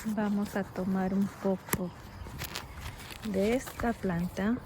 Vamos a tomar un poco de esta planta.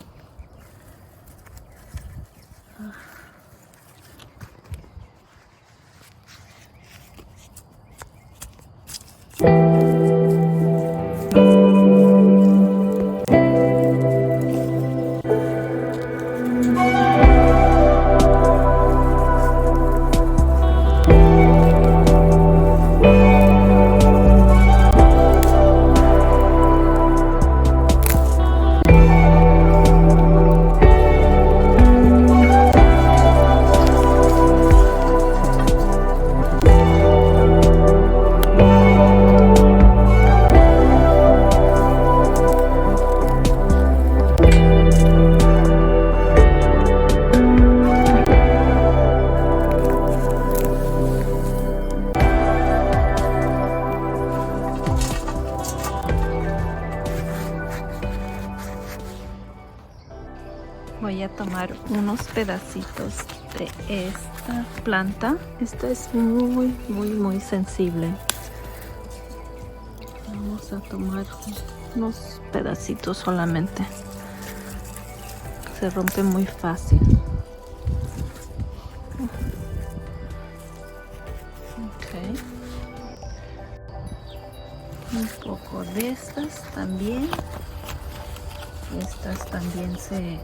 Voy a tomar unos pedacitos de esta planta. Esta es muy sensible. Vamos a tomar unos pedacitos solamente. Se rompe muy fácil. Okay. Un poco de estas también. Estas también se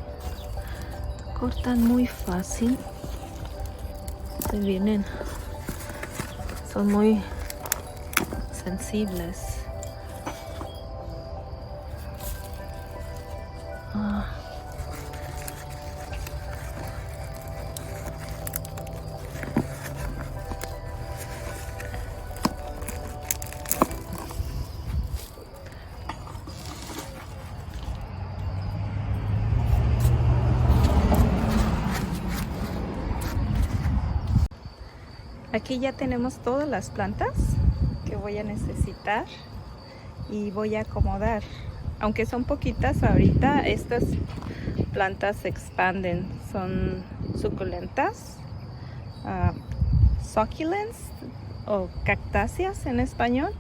cortan muy fácil. Se vienen, son muy sensibles. Aquí ya tenemos todas las plantas que voy a necesitar y voy a acomodar. Aunque son poquitas ahorita, estas plantas se expanden. Son suculentas, succulents o cactáceas en español.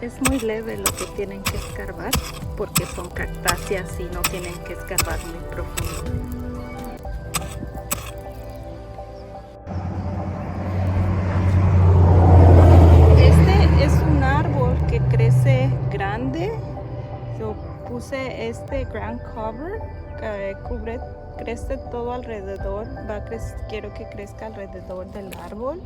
Es muy leve lo que tienen que escarbar porque son cactáceas y no tienen que escarbar muy profundo. Este es un árbol que crece grande. Yo puse este ground cover que crece todo alrededor. Quiero que crezca alrededor del árbol.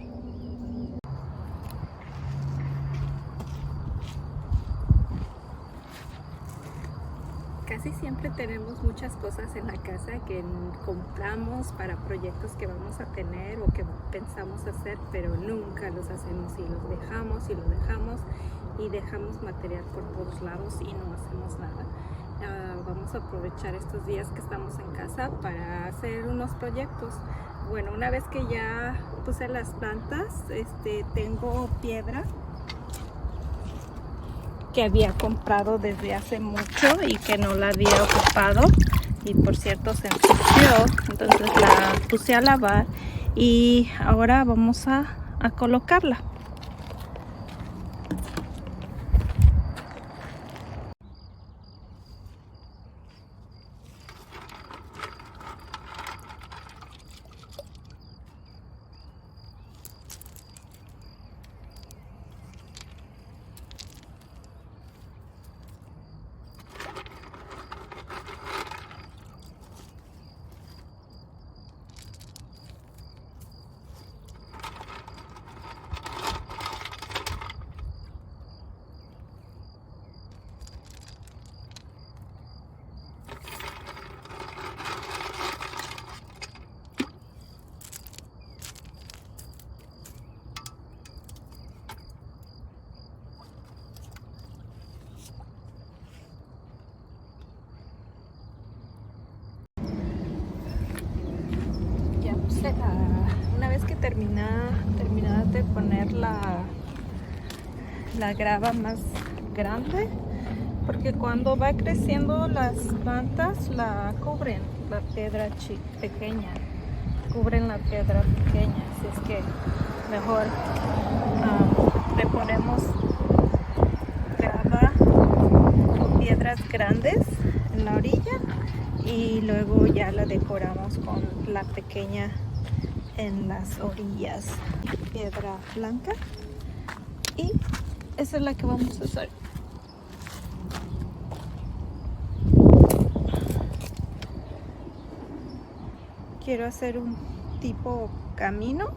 Casi siempre tenemos muchas cosas en la casa que compramos para proyectos que vamos a tener o que pensamos hacer, pero nunca los hacemos y los dejamos y dejamos material por todos lados y no hacemos nada. Vamos a aprovechar estos días que estamos en casa para hacer unos proyectos. Bueno, una vez que ya puse las plantas, tengo piedra que había comprado desde hace mucho y que no la había ocupado y por cierto se ensució, entonces la puse a lavar y ahora vamos a colocarla. Una vez que terminada de poner la grava más grande, porque cuando va creciendo las plantas la cubren la piedra pequeña, cubren la piedra pequeña, así es que mejor le ponemos grava o piedras grandes en la orilla y luego ya la decoramos con la pequeña en las orillas, piedra blanca, y esa es la que vamos a usar. Quiero hacer un tipo camino.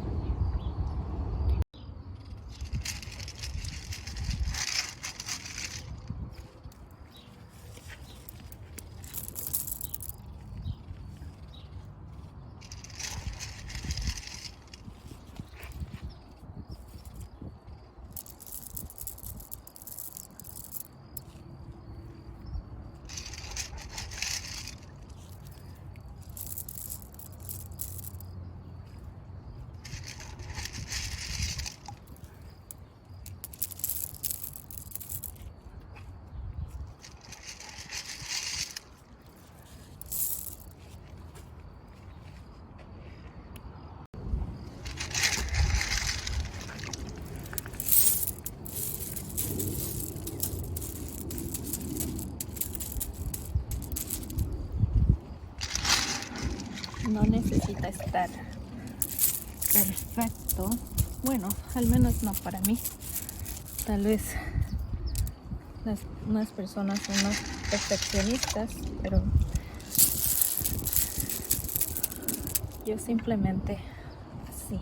No necesita estar perfecto, bueno, al menos no para mí. Tal vez unas personas son más perfeccionistas, pero yo simplemente así.